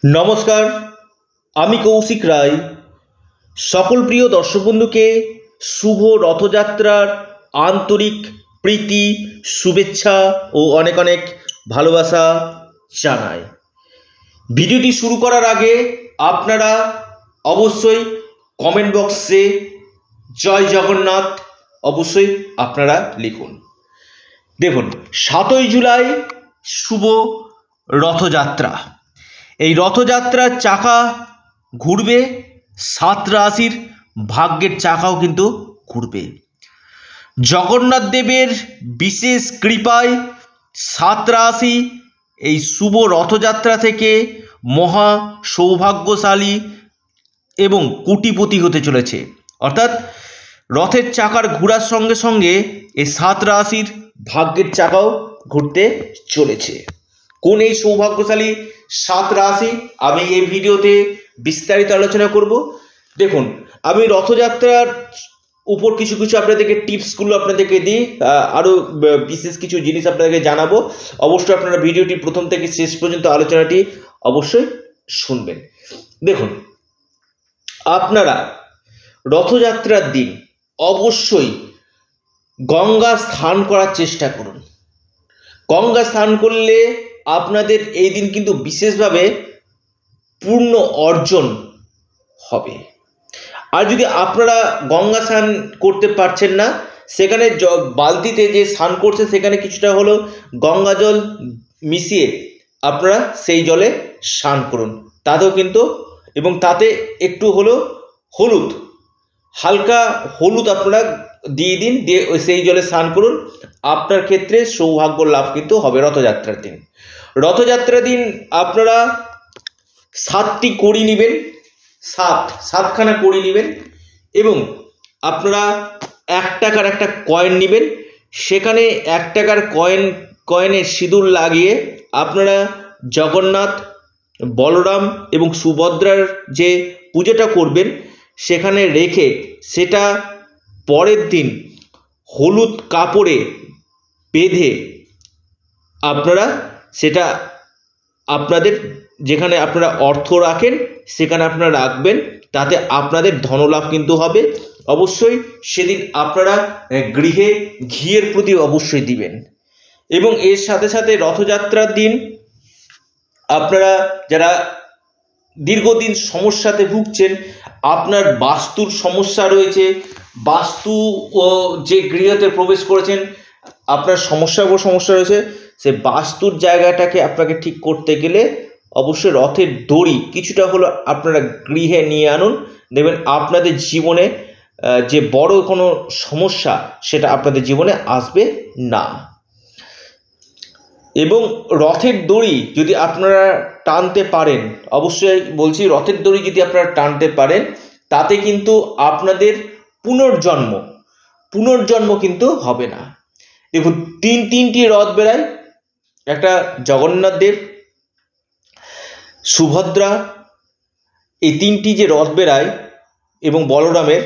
নমস্কার, আমি কৌশিক রায়। সকল প্রিয় দর্শক বন্ধুকে শুভ রথযাত্রার আন্তরিক প্রীতি, শুভেচ্ছা ও অনেক অনেক ভালোবাসা জানাই। ভিডিওটি শুরু করার আগে আপনারা অবশ্যই কমেন্ট বক্সে জয় জগন্নাথ অবশ্যই আপনারা লিখুন। দেখুন, 7ই জুলাই শুভ রথযাত্রা। এই রথযাত্রার চাকা ঘুরবে, 7 রাশির ভাগ্যের চাকাও কিন্তু ঘুরবে। জগন্নাথ দেবের বিশেষ কৃপায় 7 রাশি এই শুভ রথযাত্রা থেকে মহা সৌভাগ্যশালী এবং কোটিপতি হতে চলেছে। অর্থাৎ রথের চাকার ঘোরার সঙ্গে সঙ্গে এই 7 রাশির ভাগ্যের চাকাও ঘুরতে চলেছে। কোন এই সৌভাগ্যশালী 7 রাশি আমি এই ভিডিওতে বিস্তারিত আলোচনা করব। দেখুন, আমি রথযাত্রার উপর কিছু আপনাদেরকে টিপসগুলো আপনাদেরকে দিই, আরও বিশেষ কিছু জিনিস আপনাদেরকে জানাবো। অবশ্যই আপনারা ভিডিওটি প্রথম থেকে শেষ পর্যন্ত আলোচনাটি অবশ্যই শুনবেন। দেখুন, আপনারা রথযাত্রার দিন অবশ্যই গঙ্গা স্নান করার চেষ্টা করুন। গঙ্গা স্নান করলে আপনাদের এই দিন কিন্তু বিশেষভাবে পূর্ণ অর্জন হবে। আর যদি আপনারা গঙ্গা স্নান করতে পারছেন না, সেখানে বালতিতে যে স্নান করছে সেখানে কিছুটা হলো গঙ্গা জল মিশিয়ে আপনারা সেই জলে স্নান করুন। তাতেও কিন্তু, এবং তাতে একটু হলো হলুদ, হালকা হলুদ আপনারা দিয়ে দিন, দিয়ে সেই জলে স্নান করুন। আপনার ক্ষেত্রে সৌভাগ্য লাভ কিন্তু হবে রথযাত্রার দিন। রথযাত্রার দিন আপনারা 7টি কড়ি নেবেন, 7খানা কড়ি নেবেন, এবং আপনারা 1 টাকার একটা কয়েন নেবেন। সেখানে 1 টাকার কয়েনে সিঁদুর লাগিয়ে আপনারা জগন্নাথ, বলরাম এবং সুভদ্রার যে পুজোটা করবেন সেখানে রেখে সেটা পরের দিন হলুদ কাপড়ে বেঁধে আপনারা সেটা আপনাদের যেখানে আপনারা অর্থ রাখেন সেখানে আপনারা রাখবেন। তাতে আপনাদের ধনলাভ কিন্তু হবে। অবশ্যই সেদিন আপনারা গৃহে ঘিয়ের প্রতি অবশ্যই দিবেন। এবং এর সাথে সাথে রথযাত্রার দিন আপনারা যারা দীর্ঘদিন সমস্যাতে ভুগছেন, আপনার বাস্তুর সমস্যা রয়েছে, বাস্তু ও যে গৃহতে প্রবেশ করেছেন আপনার সমস্যা রয়েছে, সে বাস্তুর জায়গাটাকে আপনাকে ঠিক করতে গেলে অবশ্যই রথের দড়ি কিছুটা হলো আপনারা গৃহে নিয়ে আনুন। দেখবেন আপনাদের জীবনে যে বড় কোনো সমস্যা সেটা আপনাদের জীবনে আসবে না। এবং রথের দড়ি যদি আপনারা টানতে পারেন, অবশ্যই বলছি রথের দড়ি যদি আপনারা টানতে পারেন তাতে কিন্তু আপনাদের পুনর্জন্ম কিন্তু হবে না। দেখুন, তিনটি রথ বেরায়, একটা জগন্নাথ দেব, সুভদ্রা, এই 3টি যে রথ বেরায়, এবং বলরামের,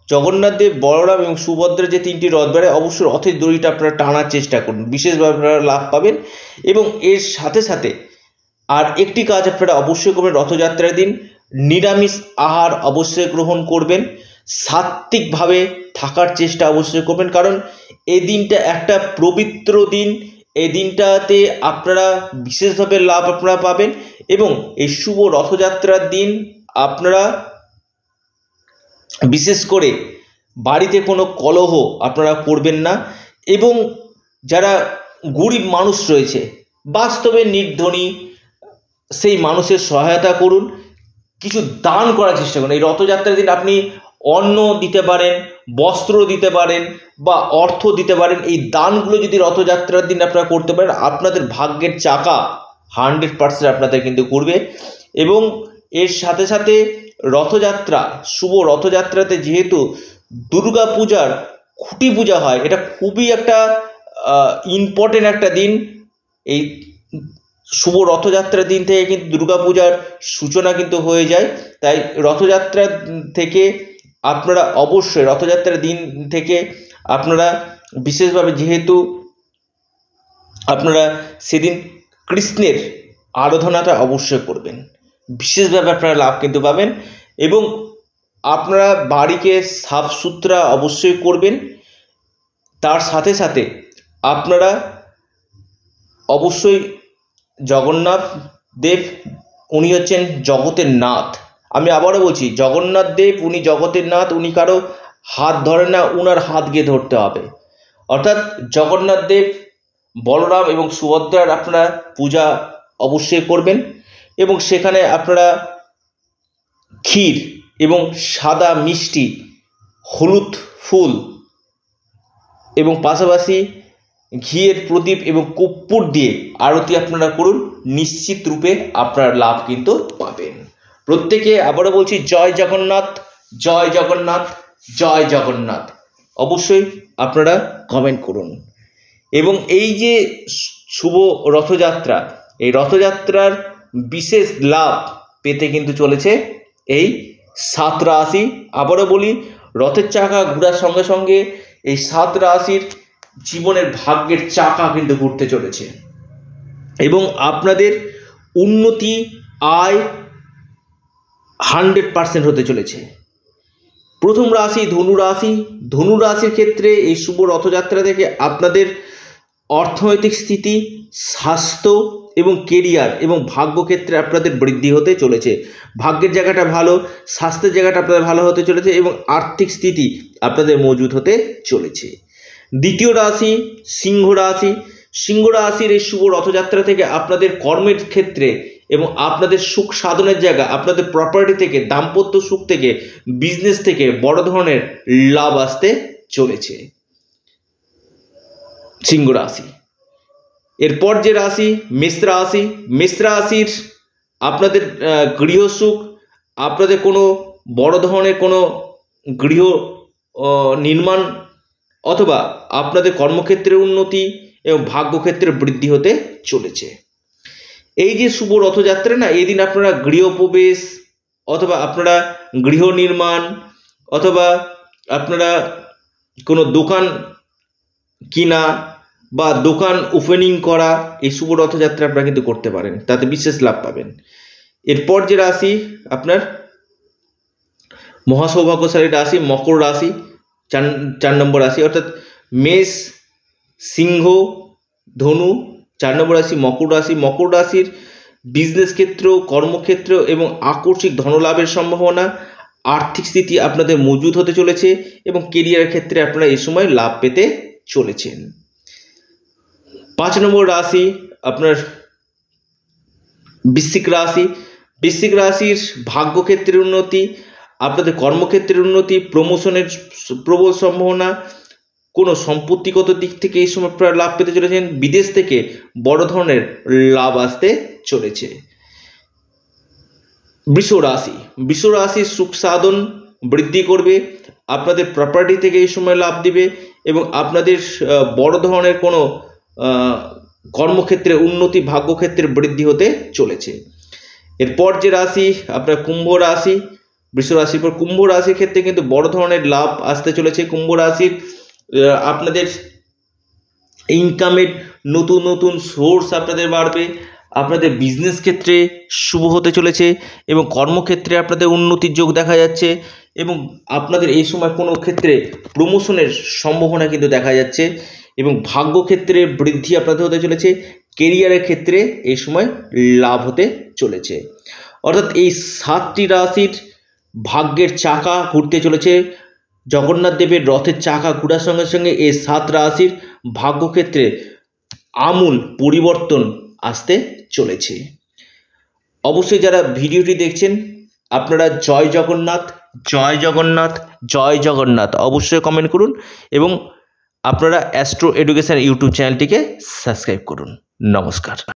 জগন্নাথ দেব, বলরাম এবং সুভদ্রার যে 3টি রথ বেরায়, অবশ্যই রথের দড়িটা আপনারা টানার চেষ্টা করুন, বিশেষভাবে আপনারা লাভ পাবেন। এবং এর সাথে সাথে আর একটি কাজ আপনারা অবশ্যই করবেন, রথযাত্রার দিন নিরামিষ আহার অবশ্যই গ্রহণ করবেন, সাত্ত্বিকভাবে থাকার চেষ্টা অবশ্যই করবেন। কারণ এই দিনটা একটা পবিত্র দিন, এই দিনটাতে আপনারা বিশেষভাবে লাভ আপনারা পাবেন। এবং এই শুভ রথযাত্রার দিন আপনারা বিশেষ করে বাড়িতে কোনো কলহ আপনারা করবেন না। এবং যারা গরিব মানুষ রয়েছে, বাস্তবে নির্ধনী, সেই মানুষের সহায়তা করুন, কিছু দান করার চেষ্টা করুন। এই রথযাত্রার দিন আপনি অন্ন দিতে পারেন, বস্ত্র দিতে পারেন বা অর্থ দিতে পারেন। এই দানগুলো যদি রথযাত্রার দিন আপনারা করতে পারেন, আপনাদের ভাগ্যের চাকা 100% আপনাদের কিন্তু ঘুরবে। এবং এর সাথে সাথে রথযাত্রা, শুভ রথযাত্রাতে যেহেতু দুর্গা পূজার খুঁটি পূজা হয়, এটা খুবই একটা ইম্পর্টেন্ট একটা দিন। এই শুভ রথযাত্রার দিন থেকে কিন্তু দুর্গা পূজার সূচনা কিন্তু হয়ে যায়। তাই রথযাত্রা থেকে আপনারা অবশ্যই রথযাত্রার দিন থেকে আপনারা বিশেষভাবে, যেহেতু আপনারা সেদিন কৃষ্ণের আরাধনাটা অবশ্যই করবেন। বিশেষভাবে আপনারা লাভ কিন্তু পাবেন। এবং আপনারা বাড়িকে সাফ সুতরা অবশ্যই করবেন। তার সাথে সাথে আপনারা অবশ্যই জগন্নাথ দেব উনি হচ্ছেন জগতের নাথ। আমি আবারও বলছি, জগন্নাথ দেব উনি জগতের নাথ, উনি কারো হাত ধরেন না, উনার হাত গিয়ে ধরতে হবে। অর্থাৎ জগন্নাথ দেব, বলরাম এবং সুভদ্রার আপনারা পূজা অবশ্যই করবেন এবং সেখানে আপনারা ক্ষীর এবং সাদা মিষ্টি, হলুদ ফুল এবং পাশাপাশি ঘিয়ের প্রদীপ এবং কর্পূর দিয়ে আরতি আপনারা করুন, নিশ্চিত রূপে আপনারা লাভ কিন্তু পাবেন। প্রত্যেকে আবারও বলছি, জয় জগন্নাথ, জয় জগন্নাথ, জয় জগন্নাথ। অবশ্যই আপনারা কমেন্ট করুন। এবং এই যে শুভ রথযাত্রা, এই রথযাত্রার বিশেষ লাভ পেতে কিন্তু চলেছে এই 7 রাশি। আবারও বলি, রথের চাকা ঘোরার সঙ্গে সঙ্গে এই 7 রাশির জীবনের ভাগ্যের চাকা কিন্তু ঘুরতে চলেছে এবং আপনাদের উন্নতি, আয় 100% হতে চলেছে। প্রথম রাশি ধনু রাশি। ধনু রাশির ক্ষেত্রে এই শুভ রথযাত্রা থেকে আপনাদের অর্থনৈতিক স্থিতি, স্বাস্থ্য এবং কেরিয়ার এবং ভাগ্যক্ষেত্রে আপনাদের বৃদ্ধি হতে চলেছে। ভাগ্যের জায়গাটা ভালো, স্বাস্থ্যের জায়গাটা আপনাদের ভালো হতে চলেছে এবং আর্থিক স্থিতি আপনাদের মজবুত হতে চলেছে। দ্বিতীয় রাশি সিংহ রাশি। সিংহ রাশির এই শুভ রথযাত্রা থেকে আপনাদের কর্মের ক্ষেত্রে এবং আপনাদের সুখ সাধনের জায়গা, আপনাদের প্রপার্টি থেকে, দাম্পত্য সুখ থেকে, বিজনেস থেকে বড় ধরনের লাভ আসতে চলেছে সিংহ রাশি। এরপর যে রাশি মেষ রাশি। মেষ রাশির আপনাদের গৃহসুখ, আপনাদের কোনো বড় ধরনের কোনো গৃহ নির্মাণ অথবা আপনাদের কর্মক্ষেত্রে উন্নতি এবং ভাগ্যক্ষেত্রে বৃদ্ধি হতে চলেছে। এই যে শুভ রথযাত্রা না, এই দিন আপনারা গৃহপ্রবেশ অথবা আপনারা গৃহ নির্মাণ অথবা আপনারা কোনো দোকান কিনা বা দোকান ওপেনিং করা, এই শুভ রথযাত্রা আপনারা কিন্তু করতে পারেন, তাতে বিশেষ লাভ পাবেন। এরপর যে রাশি আপনার মহাসৌভাগ্যশালী রাশি মকর রাশি, 4 নম্বর রাশি। অর্থাৎ মেষ, সিংহ, ধনু, 4 নম্বর রাশি মকর রাশি। মকর রাশির বিজনেস ক্ষেত্র, কর্মক্ষেত্র এবং আকস্মিক ধনলাভের সম্ভাবনা, আর্থিক স্থিতি আপনাদের মজবুত হতে চলেছে এবং কেরিয়ারের ক্ষেত্রে আপনারা এই সময় লাভ পেতে চলেছেন। 5 নম্বর রাশি আপনার বৃশ্চিক রাশি। বৃশ্চিক রাশির ভাগ্যক্ষেত্রের উন্নতি, আপনাদের কর্মক্ষেত্রের উন্নতি, প্রমোশনের প্রবল সম্ভাবনা, কোনো সম্পত্তিগত দিক থেকে এই সময় আপনারা লাভ পেতে চলেছেন। বিদেশ থেকে বড় ধরনের লাভ আসতে চলেছে। বৃষ রাশি। বৃষ রাশির সুখ সাধন বৃদ্ধি করবে, আপনাদের প্রপার্টি থেকে এই সময় লাভ দিবে এবং আপনাদের বড় ধরনের কোনো কর্মক্ষেত্রে উন্নতি, ভাগ্যক্ষেত্রে বৃদ্ধি হতে চলেছে। এরপর যে রাশি আপনার কুম্ভ রাশি। বৃষ রাশির পর কুম্ভ রাশির ক্ষেত্রে কিন্তু বড় ধরনের লাভ আসতে চলেছে। কুম্ভ রাশির আপনাদের ইনকামের নতুন নতুন সোর্স আপনাদের বাড়বে, আপনাদের বিজনেস ক্ষেত্রে শুভ হতে চলেছে এবং কর্মক্ষেত্রে আপনাদের উন্নতির যোগ দেখা যাচ্ছে এবং আপনাদের এই সময় কোনো ক্ষেত্রে প্রমোশনের সম্ভাবনা কিন্তু দেখা যাচ্ছে এবং ভাগ্যক্ষেত্রে বৃদ্ধি আপনাদের হতে চলেছে। কেরিয়ারের ক্ষেত্রে এই সময় লাভ হতে চলেছে। অর্থাৎ এই 7টি রাশির ভাগ্যের চাকা ঘুরতে চলেছে। জগন্নাথ দেবের রথের চাকা ঘোরার সঙ্গে সঙ্গে এই 7 রাশির ভাগ্যক্ষেত্রে আমূল পরিবর্তন আসতে চলেছে। অবশ্যই যারা ভিডিওটি দেখছেন আপনারা জয় জগন্নাথ, জয় জগন্নাথ, জয় জগন্নাথ অবশ্যই কমেন্ট করুন এবং আপনারা অ্যাস্ট্রো এডুকেশন ইউটিউব চ্যানেলটিকে সাবস্ক্রাইব করুন। নমস্কার।